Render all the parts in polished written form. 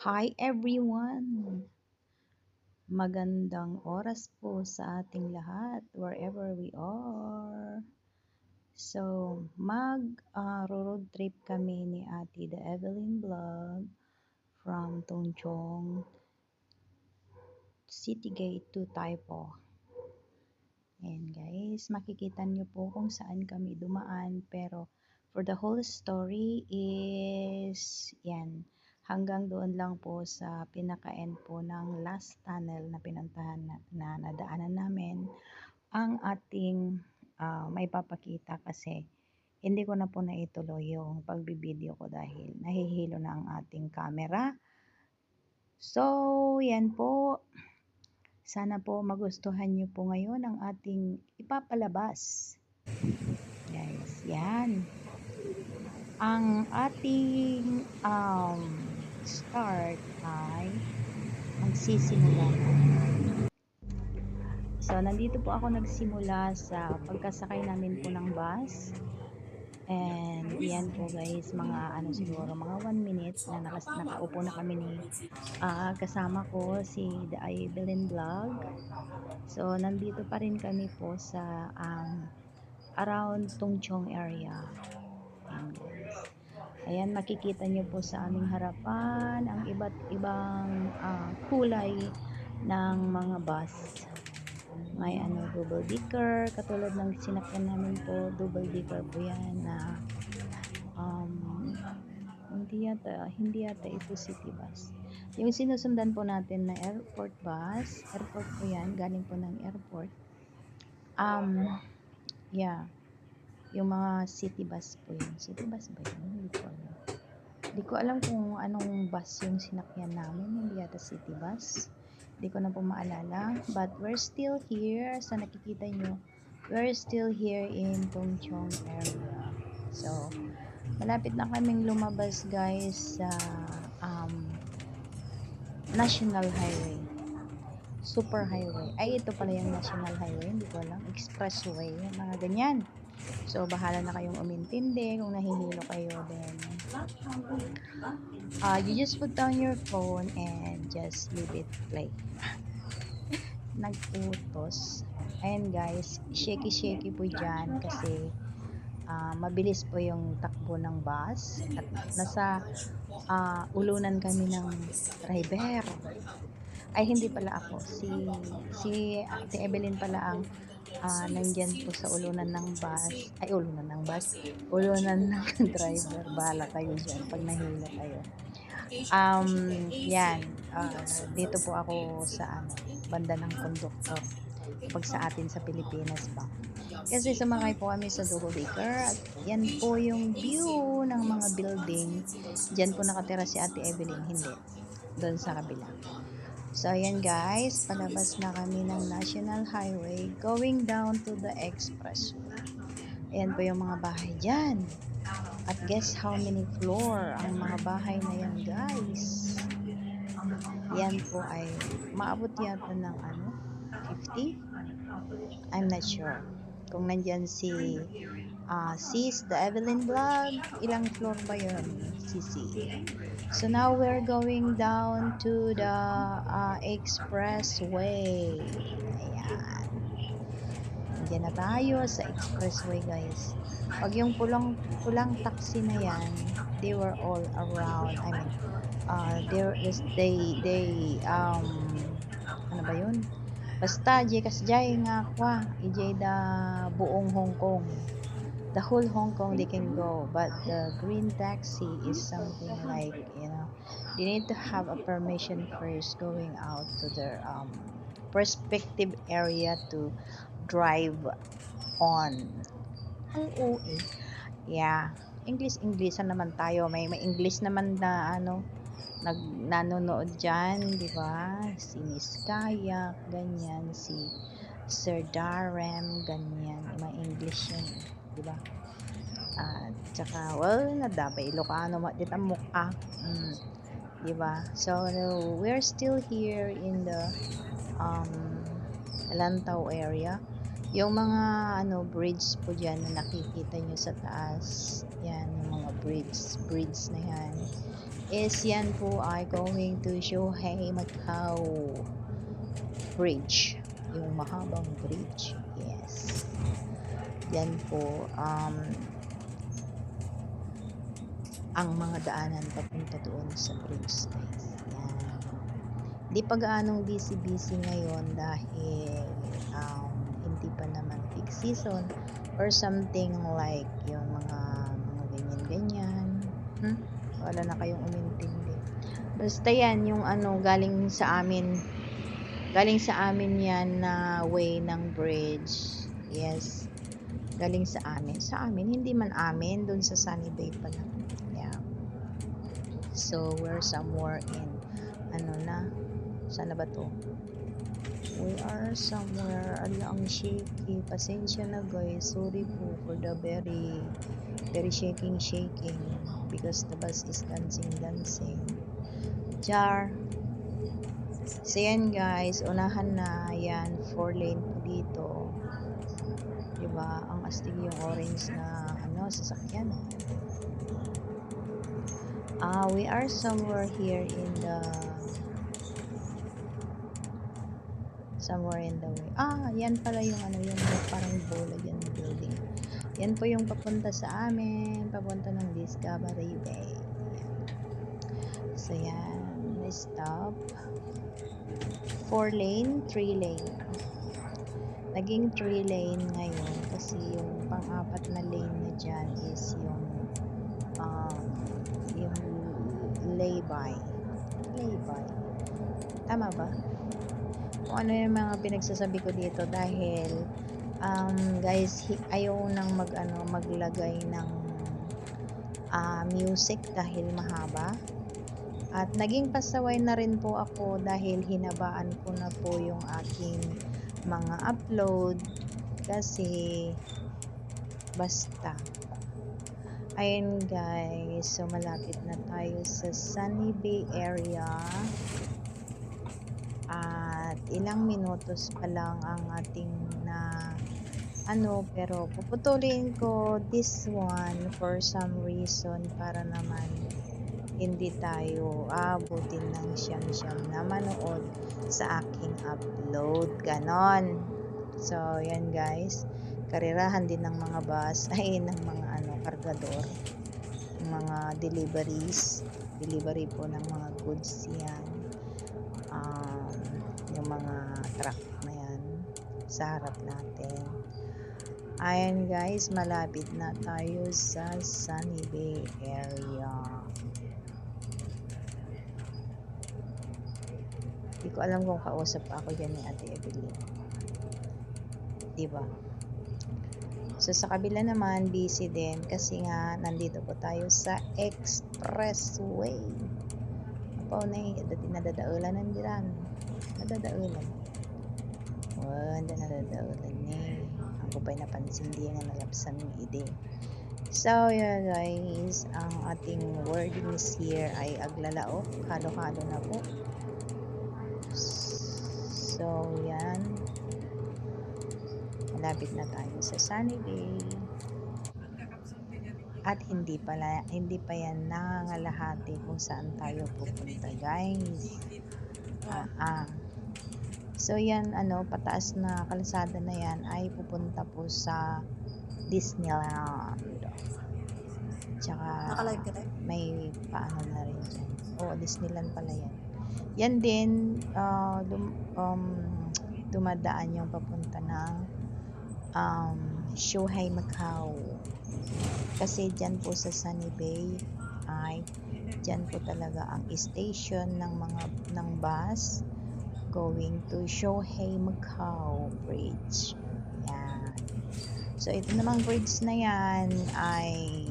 Hi everyone! Magandang oras po sa ating lahat wherever we are. So, road trip kami ni Ate The Evelyn Vlog from Tongchong City Gate to Taipo. Ayan guys, makikita nyo po kung saan kami dumaan, pero for the whole story is yan, hanggang doon lang po sa pinaka-end po ng last tunnel na pinuntahan na nadaanan namin ang ating may papakita, kasi hindi ko na po naituloy yung pagbibideo ko dahil nahihilo na ang ating camera. So yan po, sana po magustuhan niyo po ngayon ang ating ipapalabas. Guys, yan. Ang ating start ay magsisimula na. So, nandito po ako nagsimula sa pagkasakay namin po ng bus. And yan po guys, mga siguro mga 1 minute na nakaupo na kami ni kasama ko si The Evelyn Vlog. So, nandito pa rin kami po sa around Tongchong area. Ayan guys. Ayan, makikita nyo po sa aming harapan ang iba't ibang kulay ng mga bus. May double decker, katulad ng sinakyan namin po, double decker po yan na hindi yata ito city bus. Yung sinusundan po natin na airport bus, airport po yan, galing po ng airport. Yeah, yung mga city bus po yun. City bus ba yun? Hindi ko alam kung anong bus yung sinakyan namin. Hindi yata city bus. Hindi ko na po maalala. But we're still here. Sa nakikita nyo, we're still here in Tongchong area. So, malapit na kaming lumabas guys sa National Highway. Super Highway. Ay, ito pala yung National Highway. Hindi ko alam. Expressway. Mga ganyan. So, bahala na kayong umintindi. Kung nahihilo kayo, then you just put down your phone and just leave it play. Nagputos. Ayan guys, shaky po dyan kasi mabilis po yung takbo ng bus. At nasa ulunan kami ng driver. Ay, hindi pala ako. Si Ate Evelyn pala ang nandyan po sa ulunan ng bus. Ay, ulunan ng bus. Ulunan ng driver. Bahala kayo dyan pag nahilo kayo. Yan. Dito po ako sa banda ng konduktor. Pag sa atin sa Pilipinas ba. Kasi sumakay po kami sa double decker at yan po yung view ng mga building. Diyan po nakatira si Ate Evelyn, hindi. Doon sa kabila. So, ayan guys, palabas na kami ng National Highway going down to the expressway. Ayan po yung mga bahay dyan. At guess how many floor ang mga bahay na yan guys. Yan po ay maabot yata ng 50? I'm not sure. Kung nandyan si Sis, The Evelyn Vlog, ilang floor ba yun? Sisi. So now we're going down to the expressway. Ayan. Nandiyan na tayo sa expressway guys. Pag yung pulang taxi na yan, they were all around. I mean, they ano ba yun? Basta jay nga kwa, ijay da buong Hong Kong. The whole Hong Kong they can go, but the green taxi is something like, they need to have a permission first going out to their perspective area to drive on. Ang OA. Yeah. English naman tayo. May English naman na nanonood dyan, di ba? Si Miss Kayak, ganyan. Si Sir Darem, ganyan. May English yun, di ba? At saka, nadabay Ilocano dito ang mukha. Di ba? So, we're still here in the Lantau area. Yung mga bridge po dyan na nakikita nyo sa taas, yan, yung mga bridge na yan. is yan po ay going to Shohei Macau Bridge. Yung mahabang bridge. Yes. Yan po ang mga daanan papunta doon sa bridge, guys. Yan. Hindi pa gaanong busy ngayon dahil hindi pa naman peak season or something like yung mga ganyan-ganyan. Wala na kayong umintindi. Basta yan, yung galing sa amin yan na way ng bridge. Yes. Galing sa amin. Hindi man amin, dun sa Sunny Bay pala. Yeah. So, we're somewhere in, sana ba to? We are somewhere, ang shaky. Pasensya na guys, sorry po for the very shaking because the bus is dancing. Jar. So yan guys, unahan na yan, 4 lane po dito. Diba? Ang astig yung orange na sasakyan. We are somewhere here in the way. Yan pala yung yung parang bola yan building. Yan po yung papunta sa amin, papunta ng Discovery Bay. So yan, stop. 4 lane, 3 lane. Naging 3 lane ngayon kasi yung pang-apat na lane na dyan is yung lay-by. Tama ba? Kung ano yung mga pinagsasabi ko dito dahil guys, ayaw nang maglagay ng music dahil mahaba. At naging pasaway na rin po ako dahil hinabaan ko na po yung aking mga upload kasi basta. Ayun guys, so malapit na tayo sa Sunny Bay area. At ilang minutos pa lang ang ating pero puputulin ko this one for some reason para naman hindi tayo abutin ng siyam na manood sa aking upload. Ganon. So, yan guys. Karirahan din ng mga bus, ng mga kargador. Mga delivery po ng mga goods yan. Yung mga truck na yan sa harap natin. Ayan guys, malapit na tayo sa Sunny Bay area. Hindi ko alam kung kausap ako dyan ni Ate Evelyn. Diba? So sa kabila naman, busy din kasi nga nandito po tayo sa expressway. Apaw na nadadaulan nandiyan. Nadadaulan. Nadadaulan ni. Ang kupay napansin di nga nalapsan ng ide. So yeah guys, ang ating wordings here ay aglalaok. Halo-halo na po. So yan. Malapit na tayo sa Sunny Bay. At hindi pa yan nangangalahati kung saan tayo pupunta guys. So yan pataas na kalsada na yan ay pupunta po sa Disneyland. Tsaka may paano na rin dyan. Disneyland pala yan. Yan din dumadaan yung papunta ng Shohei Macau. Kasi dyan po sa Sunny Bay ay dyan po talaga ang station ng bus going to Shohei Macau Bridge. Yan. So ito namang bridge na yan ay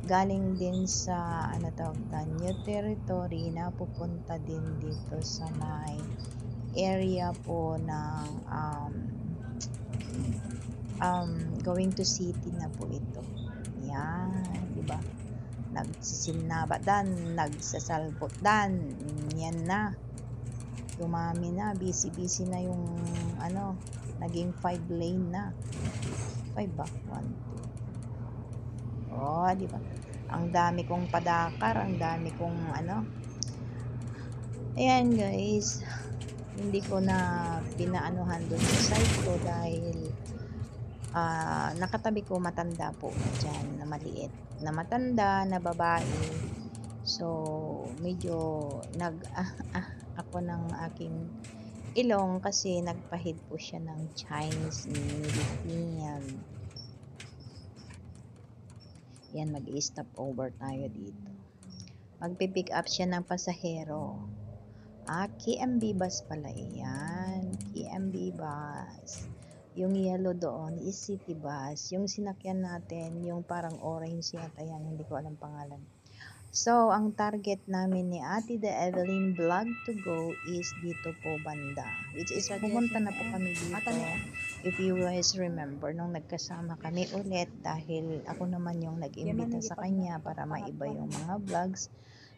galing din sa new territory na pupunta din dito sa may area po ng going to city na po ito. Yan, di ba? Nagsisinabadan, nagsasalpotan. Yan na. Dumami na, busy na yung naging 5 lane na. 5 ba? 1, 2. Di ba? Ang dami kong padakar, ang dami kong ano. Ayan guys, hindi ko na pinaanuhan dun sa side ko dahil nakatabi ko matanda po dyan na maliit. Na matanda, na babae. So, medyo ako ng aking ilong kasi nagpahid po siya ng Chinese medicine. Yan, mag-stop over tayo dito. Magpipick up siya ng pasahero. KMB bus pala yan. KMB bus. Yung yellow doon is city bus. Yung sinakyan natin, yung parang orange yata yan. Hindi ko alam pangalan. So, ang target namin ni Ate The Evelyn Vlog to go is dito po banda. Which is, pumunta na po kami dito. If you guys remember, nung nagkasama kami ulit dahil ako naman yung nag-imbita sa kanya para maiba yung mga vlogs.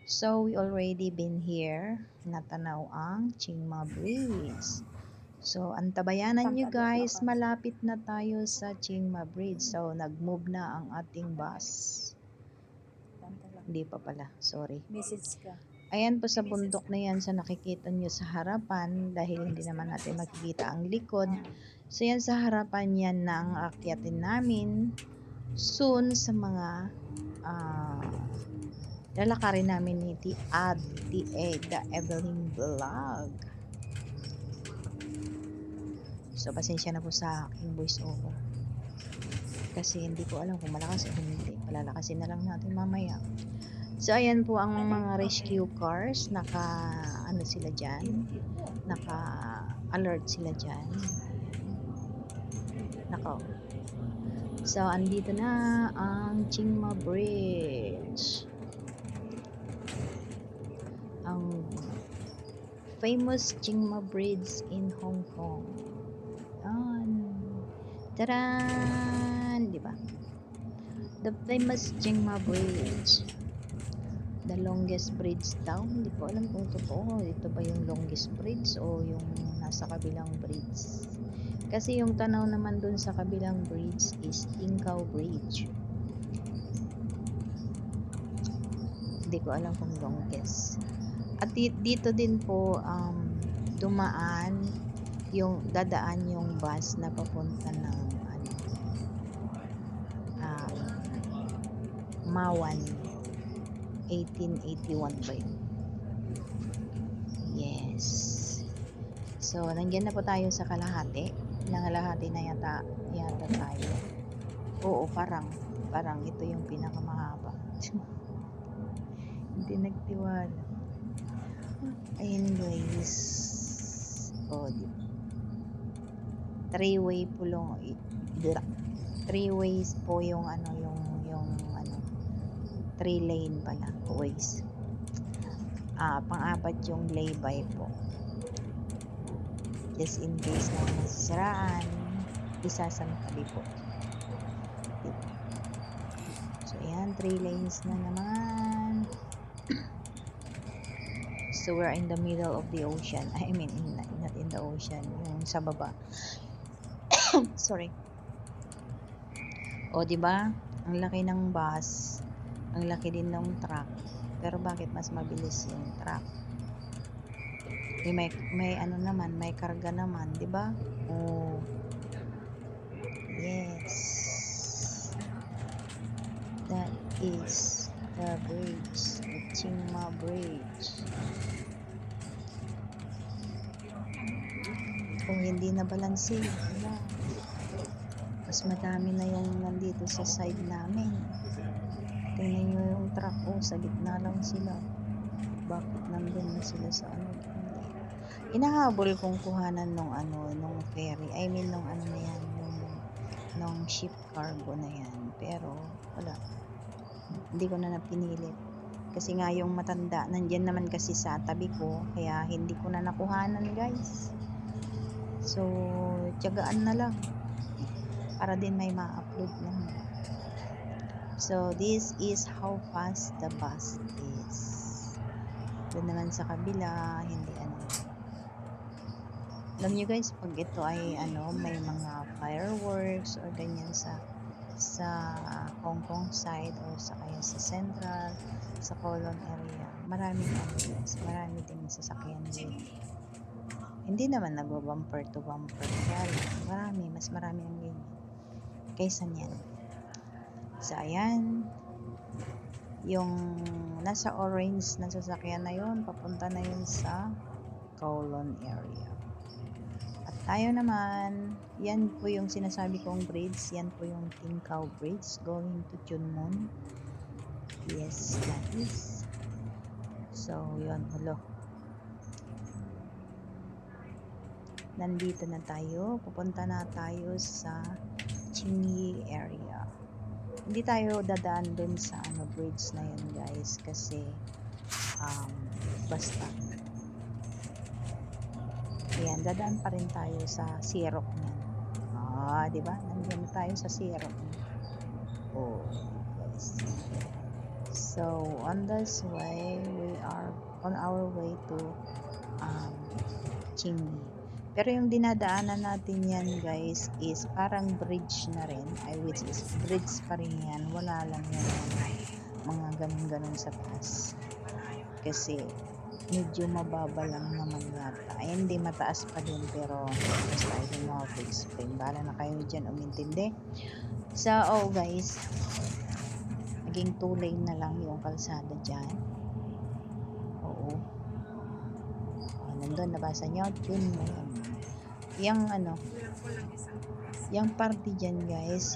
So, we already been here. Natanaw ang Chingma Bridge. So, antabayanan nyo guys, malapit na tayo sa Chingma Bridge. So, nag-move na ang ating bus. Hindi pa pala, sorry. Message ka. Ayan po sa bundok na yan sa nakikita nyo sa harapan dahil hindi naman natin makikita ang likod. So yan sa harapan yan na ang aakyatin namin soon sa mga lalakarin namin ni The Evelyn Vlog. So pasensya na po sa aking voice over. Kasi hindi ko alam kung malakas o hindi. Palalakasin na lang natin mamaya. So, ayan po ang mga rescue cars. Ano sila dyan. Naka-alert sila dyan. So, andito na ang Chingma Bridge. Ang famous Chingma Bridge in Hong Kong. Yan. Taran! Diba? The famous Chingma Bridge. The longest bridge daw. Hindi ko alam kung totoo. Ito ba yung longest bridge o yung nasa kabilang bridge? Kasi yung tanaw naman dun sa kabilang bridge is Tingkao Bridge. Hindi ko alam kung longest. At dito din po dadaan yung bus na papunta ng Mawan. 1881 ba yun? Yes. So, nandiyan na po tayo sa kalahati. Nangalahati na yata tayo. Oo, parang ito yung pinakamahaba. Hindi nagtiwala. Ayun guys. Diba? 3-way ways po yung 3 lane pala ways. Pang-apat yung lay-by po. Just in case na masisiraan, isa sa tabi po. So ayan, 3 lanes na naman. So we're in the middle of the ocean. I mean, not in the ocean, yung sa baba. Sorry. Diba? Ang laki ng bus. Ang laki din ng truck. Pero bakit mas mabilis yung truck? May karga naman, 'di ba? Yes. That is the bridge, the Chingma Bridge. Kung hindi na balanse, diba? Mas madami na yung nandito sa side namin. Tingnan nyo yung truck, sa gitna lang sila. Bakit nandun na sila sa Inahabol kong kuhanan nung ferry. I mean, nung na yan, nung ship cargo na yan. Pero, wala. Hindi ko na napinilit. Kasi nga yung matanda, nandyan naman kasi sa tabi ko, kaya hindi ko na nakuhanan, guys. So, tiyagaan na lang. Para din may ma-upload lang. So, this is how fast the bus is. Doon naman sa kabila, hindi Alam nyo guys, pag ito ay may mga fireworks or ganyan sa sa Hong Kong side or sa kaya sa Central, sa Kowloon area, maraming guys, marami ding sasakyan with hindi naman nagbo-bumper to bumper, kaya lang mas marami ang ganyan kaysa niyan. So ayan, yung nasa orange na sasakyan na yun, papunta na yun sa Kowloon area. At tayo naman, yan po yung sinasabi kong bridge, yan po yung Ting Khao Bridge going to Tuen Mun. Yes, guys. So, yun, hello. Nandito na tayo, pupunta na tayo sa Tsing Yi area. Hindi tayo dadaan dun sa bridge na yun, guys, kasi basta ayan, dadaan pa rin tayo sa Sirok niyan. Di ba? Nandiyan na tayo sa Sirok. Oh, guys. So, on this way, we are on our way to Tsing Yi. Pero yung dinadaanan natin yan, guys, is parang bridge na rin. Which is bridge pa rin yan. Wala lang yan mga ganun-ganun sa taas. Kasi medyo mababa lang naman yata. Ay, hindi mataas pa din, pero basta I don't know how to explain. Bahala na kayo dyan umintindi. So, guys, naging 2 lane na lang yung kalsada dyan. Oo. Nandun, nabasa nyo? Yun mo yan. Yung party dyan, guys,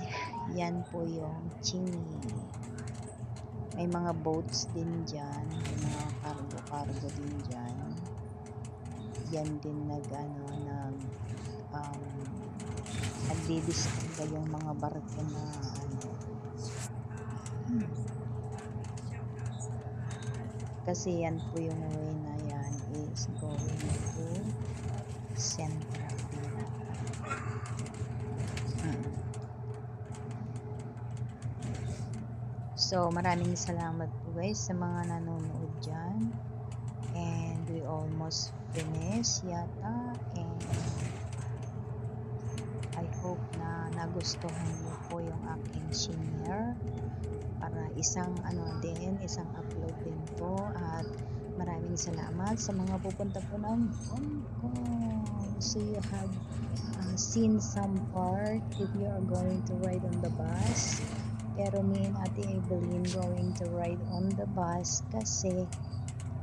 yan po yung Tsing Yi. May mga boats din dyan, may mga cargo din dyan. Yan din nagdidiskanda yung mga barko na kasi yan po yung way na yan is going to Central. So, maraming salamat po guys sa mga nanonood dyan. And we almost finished yata. And I hope na nagustuhan niyo po yung aking share. Para isang upload din po. At maraming salamat sa mga pupunta po ng Hong Kong. So you have seen some part if you are going to ride on the bus. Pero me and Ate Evelyn going to ride on the bus kasi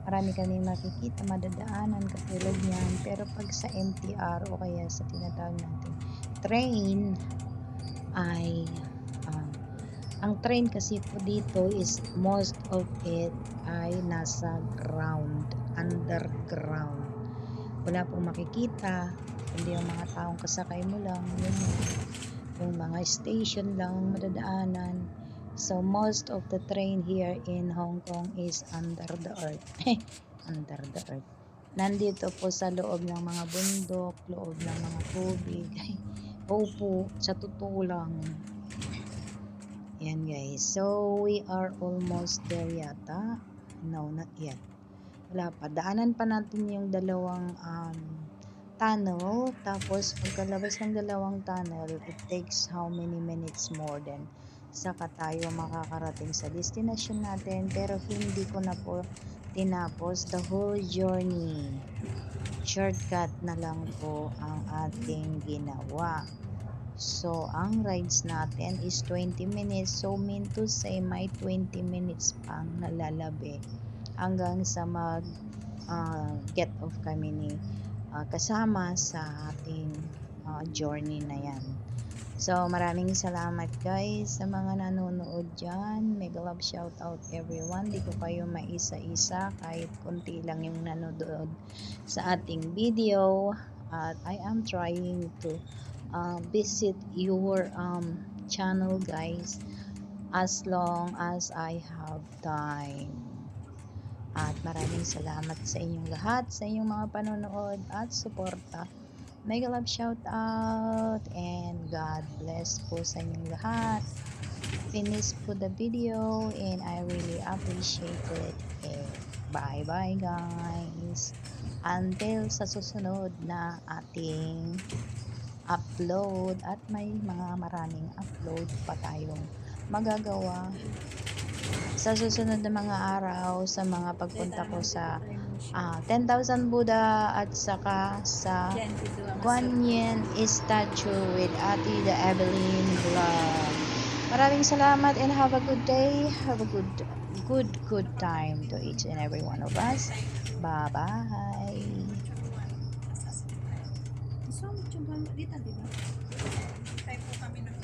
marami kami makikita, madadaanan katulad niyan. Pero pag sa MTR o kaya sa tinatawag natin train ay ang train kasi po dito is most of it ay nasa ground, underground. Wala pong makikita, kundi yung mga taong kasakay mo lang, yung mga station lang madadaanan. So most of the train here in Hong Kong is under the earth. Under the earth. Nandito po sa loob ng mga bundok, loob ng mga tubig. Opo, sa totoo lang. Yan guys. So we are almost there yata. No, not yet. Wala pa. Daanan pa natin yung dalawang tunnel, tapos pagkalabas ng dalawang tunnel, it takes how many minutes more than saka tayo makakarating sa destination natin. Pero hindi ko na po tinapos the whole journey. Shortcut na lang po ang ating ginawa. So ang rides natin is 20 minutes, so mean to say may 20 minutes pang nalalabi hanggang sa mag get off kami ni kasama sa ating journey na yan. So maraming salamat guys sa mga nanonood dyan. Mega love shout out everyone. Di ko kayo maisa-isa, kahit konti lang yung nanonood sa ating video. At I am trying to visit your channel guys as long as I have time. At maraming salamat sa inyong lahat, sa inyong mga panonood at suporta. Mega love shout out and God bless po sa inyong lahat. Finish po the video and I really appreciate it. Bye bye guys. Until sa susunod na ating upload at may mga maraming upload pa tayong magagawa sa susunod na mga araw sa mga pagpunta ko sa 10,000 Buddha at saka sa Guanyin statue with Ate the Evelyn Vlog. Maraming salamat and have a good day. Have a good time to each and every one of us. Bye-bye. So, dito, di ba? Tayo po kami ng